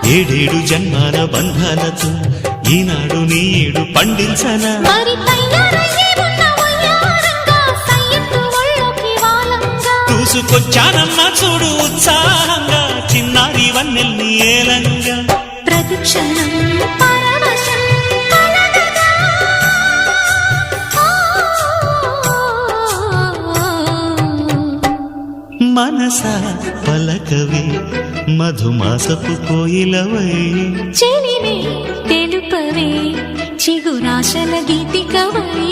ఏడేడు జన్మాల బంధాలతో ఈనాడు నీడు పండించనా చూసుకొచ్చానమ్మా చూడు ఉత్సాహంగా చిన్నారి వన్నెల్ని ఏలంగా ప్రతిక్షణం మనసా పలకవే మధుమాసపు కోయిలవై చెలిమే తెలుపవే చిగురాశల గీతికవై